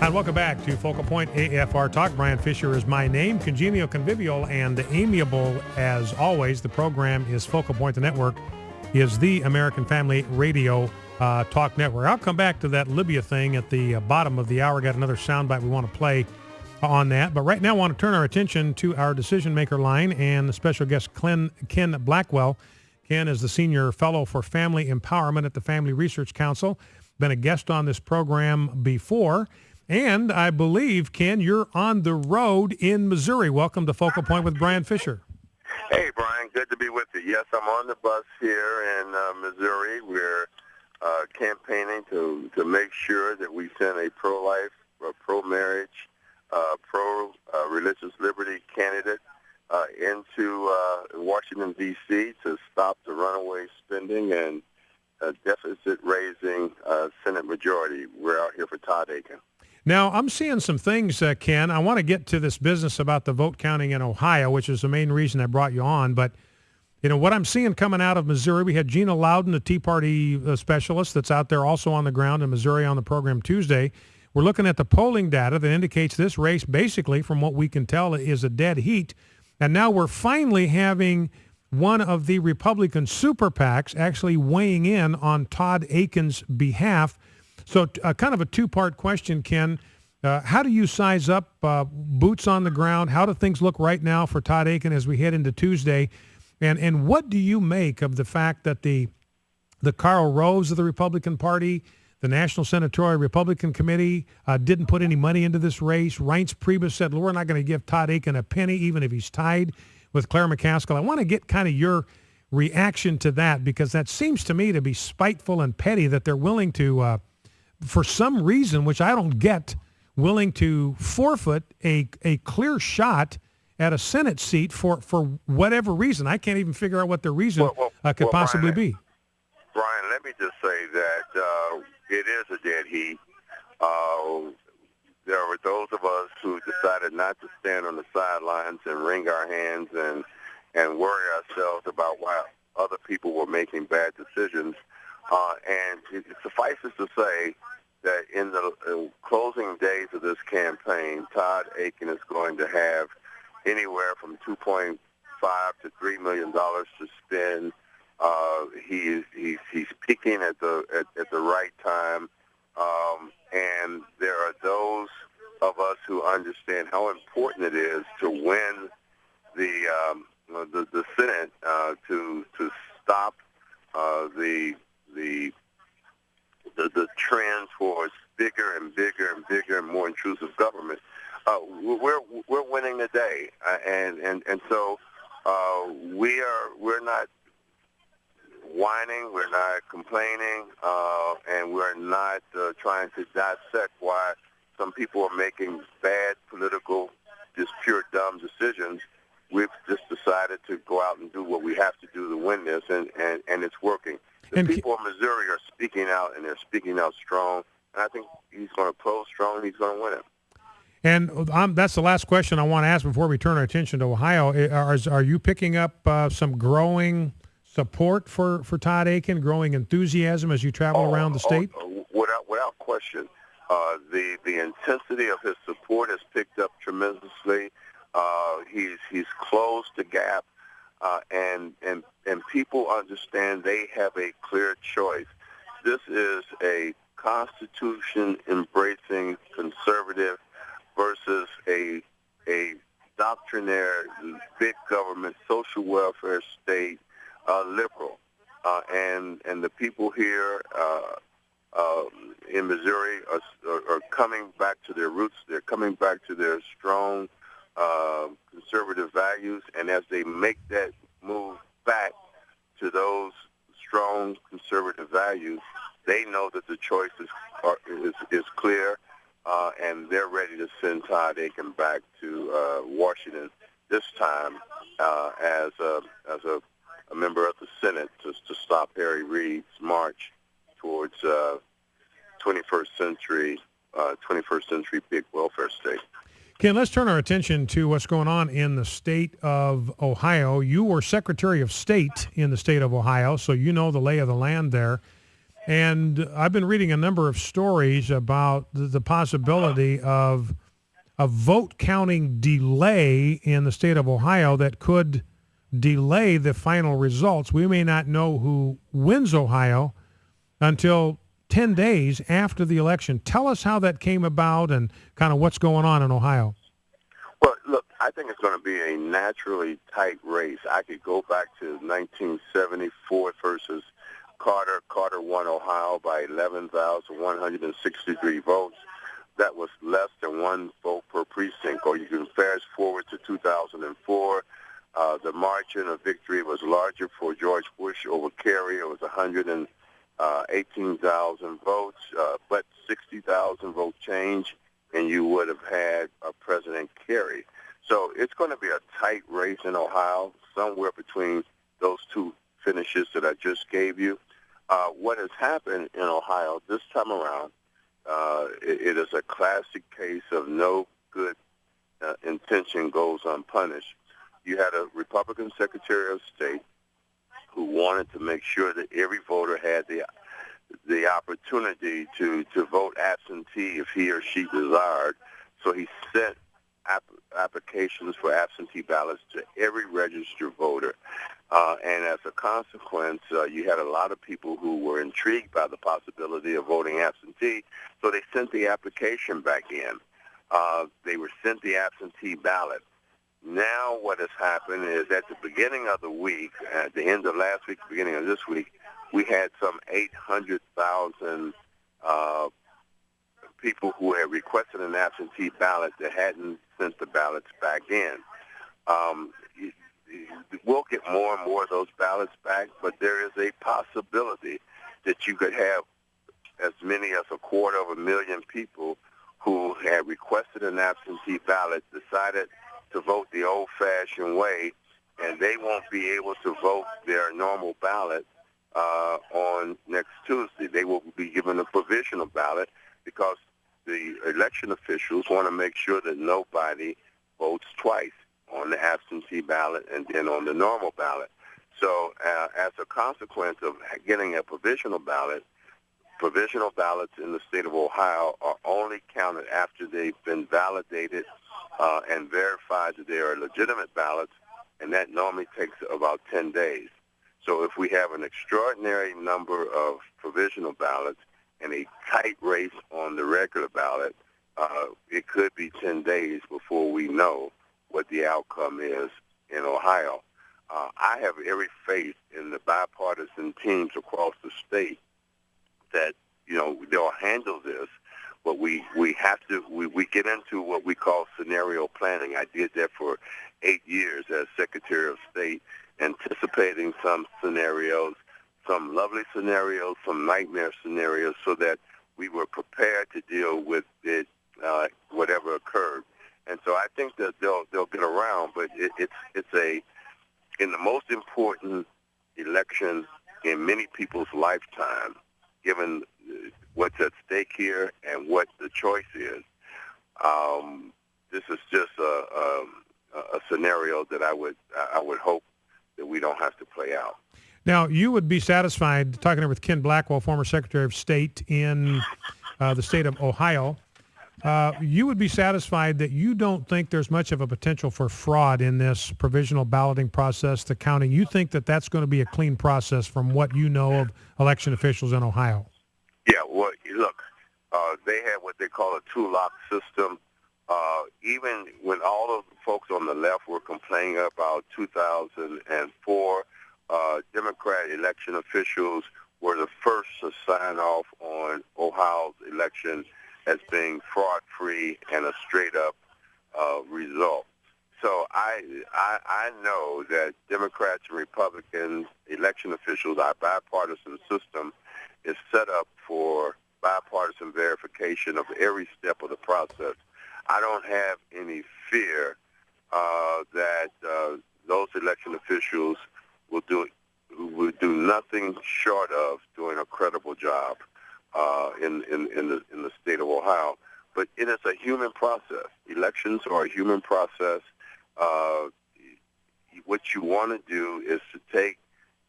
And welcome back to Focal Point AFR Talk. Brian Fisher is my name. Congenial, convivial, and amiable as always. The program is Focal Point. The network is the American Family Radio Talk Network. I'll come back to that Libya thing at the bottom of the hour. Got another soundbite we want to play on that. But right now I want to turn our attention to our decision maker line and the special guest Ken Blackwell. Ken is the Senior Fellow for Family Empowerment at the Family Research Council. Been a guest on this program before. And I believe, Ken, you're on the road in Missouri. Welcome to Focal Point with Brian Fisher. Hey, Brian. Good to be with you. Yes, I'm on the bus here in Missouri. We're campaigning to make sure that we send a pro-life, pro-marriage, pro-religious liberty candidate into Washington, D.C. to stop the runaway spending and deficit-raising Senate majority. We're out here for Todd Akin. Now, I'm seeing some things, Ken. I want to get to this business about the vote counting in Ohio, which is the main reason I brought you on. But, you know, what I'm seeing coming out of Missouri, we had Gina Loudon, the Tea Party specialist that's out there also on the ground in Missouri on the program Tuesday. We're looking at the polling data that indicates this race, basically, from what we can tell, is a dead heat. And now we're finally having one of the Republican super PACs actually weighing in on Todd Akin's behalf. So kind of a two-part question, Ken. How do you size up boots on the ground? How do things look right now for Todd Akin as we head into Tuesday? And what do you make of the fact that the Karl Roves of the Republican Party, the National Senatorial Republican Committee didn't put any money into this race? Reince Priebus said, we're not going to give Todd Akin a penny, even if he's tied with Claire McCaskill. I want to get kind of your reaction to that, because that seems to me to be spiteful and petty that they're willing to for some reason, which I don't get, willing to forfeit a clear shot at a Senate seat for whatever reason. I can't even figure out what the reason could possibly be. Brian, let me just say that it is a dead heat. There were those of us who decided not to stand on the sidelines and wring our hands and worry ourselves about why other people were making bad decisions. And it suffices to say that in the closing days of this campaign, Todd Akin is going to have anywhere from $2.5 to $3 million to spend. He's peaking at the right time, and there are those of us who understand how important it is to win the Senate to stop the trend towards bigger and bigger and bigger and more intrusive government. We're winning the day, and so we're not whining, we're not complaining, and we're not trying to dissect why some people are making bad political, just pure dumb decisions. We've just decided to go out and do what we have to do to win this, and it's working. The people of Missouri are speaking out, and they're speaking out strong. And I think he's going to close strong, and he's going to win it. And that's the last question I want to ask before we turn our attention to Ohio. Are you picking up some growing support for Todd Akin, growing enthusiasm as you travel around the state? Without question. The intensity of his support has picked up tremendously. He's closed the gap, and people understand they have a clear choice. This is a Constitution-embracing conservative versus a doctrinaire, big government, social welfare state liberal. And the people here in Missouri are coming back to their roots. They're coming back to their strong conservative values, and as they make that move back to those strong conservative values, they know that the choice is clear, and they're ready to send Todd Akin back to Washington this time as a member of the Senate to stop Harry Reid's march towards 21st century big welfare state. Ken, let's turn our attention to what's going on in the state of Ohio. You were Secretary of State in the state of Ohio, so you know the lay of the land there. And I've been reading a number of stories about the possibility of a vote counting delay in the state of Ohio that could delay the final results. We may not know who wins Ohio until 10 days after the election. Tell us how that came about and kind of what's going on in Ohio. Well, look, I think it's going to be a naturally tight race. I could go back to 1974 versus Carter. Carter won Ohio by 11,163 votes. That was less than one vote per precinct. Or you can fast forward to 2004. The margin of victory was larger for George Bush over Kerry. It was 118,000 votes, but 60,000 vote change, and you would have had President Kerry. So it's going to be a tight race in Ohio, somewhere between those two finishes that I just gave you. What has happened in Ohio this time around, it is a classic case of no good intention goes unpunished. You had a Republican Secretary of State who wanted to make sure that every voter had the opportunity to vote absentee if he or she desired. So he sent applications for absentee ballots to every registered voter. And as a consequence, you had a lot of people who were intrigued by the possibility of voting absentee, so they sent the application back in. They were sent the absentee ballot. Now what has happened is at the beginning of the week, at the end of last week, beginning of this week, we had some 800,000 people who had requested an absentee ballot that hadn't sent the ballots back in. We'll get more and more of those ballots back, but there is a possibility that you could have as many as 250,000 people who had requested an absentee ballot, decided to vote the old-fashioned way, and they won't be able to vote their normal ballot on next Tuesday. They will be given a provisional ballot because the election officials want to make sure that nobody votes twice, on the absentee ballot and then on the normal ballot. So as a consequence of getting a provisional ballot, provisional ballots in the state of Ohio are only counted after they've been validated and verified that they are legitimate ballots, and that normally takes about 10 days. So if we have an extraordinary number of provisional ballots and a tight race on the regular ballot, it could be 10 days before we know what the outcome is in Ohio. I have every faith in the bipartisan teams across the state that, they'll handle this, but we get into what we call scenario planning. I did that for 8 years as Secretary of State, anticipating some scenarios, some lovely scenarios, some nightmare scenarios, so that we were prepared to deal with it, whatever occurred. And so I think that they'll get around, but it's in the most important election in many people's lifetime, given what's at stake here and what the choice is. This is just a scenario that I would hope that we don't have to play out. Now, you would be satisfied, talking with Ken Blackwell, former Secretary of State in the state of Ohio, you would be satisfied that you don't think there's much of a potential for fraud in this provisional balloting process, the counting. You think that that's going to be a clean process from what you know of election officials in Ohio? Yeah, well, look, they had what they call a two-lock system. Even when all of the folks on the left were complaining about 2004, Democrat election officials were the first to sign off on Ohio's election as being fraud-free and a straight-up result. So I know that Democrats and Republicans, election officials, our bipartisan system is set up for bipartisan verification of every step of the process. I don't have any fear that those election officials will do nothing short of doing a credible job in the state of Ohio. But it is a human process. Elections are a human process. What you want to do is to take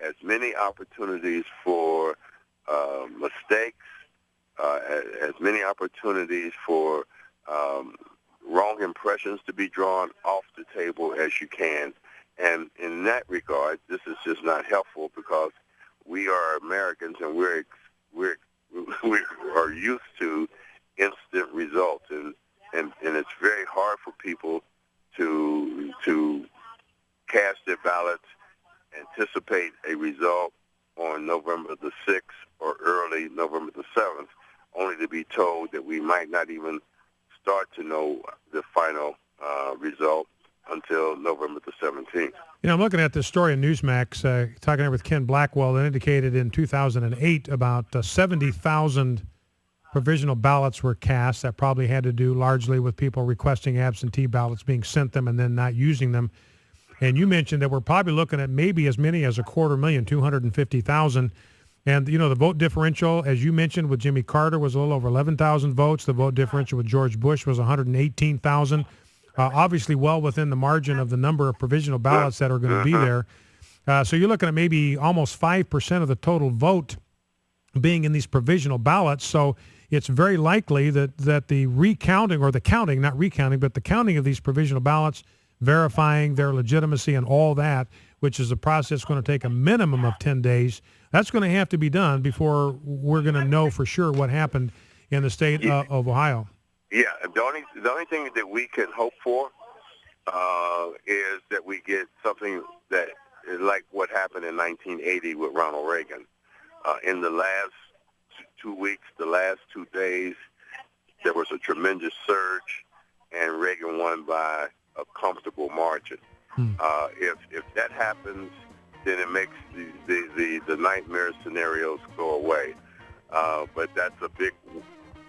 as many opportunities for mistakes, as many opportunities for wrong impressions to be drawn off the table as you can. And in that regard, this is just not helpful because we are Americans and we are used to instant results, and it's very hard for people to cast their ballots, anticipate a result on November the 6th or early November the 7th, only to be told that we might not even start to know the final result until November the 17th. You know, I'm looking at this story in Newsmax, talking with Ken Blackwell, that indicated in 2008 about 70,000 provisional ballots were cast. That probably had to do largely with people requesting absentee ballots being sent them and then not using them. And you mentioned that we're probably looking at maybe as many as 250,000, 250,000. And, you know, the vote differential, as you mentioned, with Jimmy Carter was a little over 11,000 votes. The vote differential with George Bush was 118,000. Obviously well within the margin of the number of provisional ballots that are going to be there. So you're looking at maybe almost 5% of the total vote being in these provisional ballots. So it's very likely that the recounting, or the counting, not recounting, but the counting of these provisional ballots, verifying their legitimacy and all that, which is a process going to take a minimum of 10 days, that's going to have to be done before we're going to know for sure what happened in the state of Ohio. Yeah, the only thing that we can hope for is that we get something that is like what happened in 1980 with Ronald Reagan. In the last 2 weeks, the last 2 days, there was a tremendous surge, and Reagan won by a comfortable margin. If that happens, then it makes the nightmare scenarios go away. But that's a big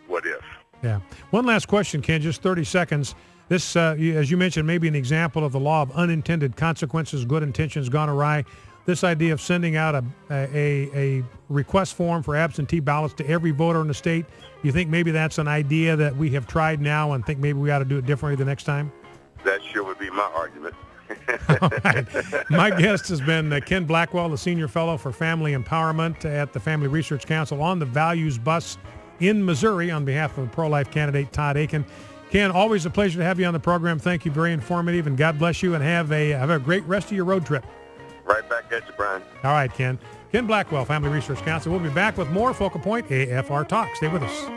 what if. Yeah. One last question, Ken, just 30 seconds. This, as you mentioned, may be an example of the law of unintended consequences, good intentions gone awry. This idea of sending out a request form for absentee ballots to every voter in the state, you think maybe that's an idea that we have tried now and think maybe we ought to do it differently the next time? That sure would be my argument. All right. My guest has been Ken Blackwell, the Senior Fellow for Family Empowerment at the Family Research Council, on the Values Bus in Missouri on behalf of the pro-life candidate Todd Akin. Ken, always a pleasure to have you on the program. Thank you. Very informative, and God bless you, and have a great rest of your road trip. Right back at you, Brian. All right, Ken. Ken Blackwell, Family Research Council. We'll be back with more Focal Point AFR Talk. Stay with us.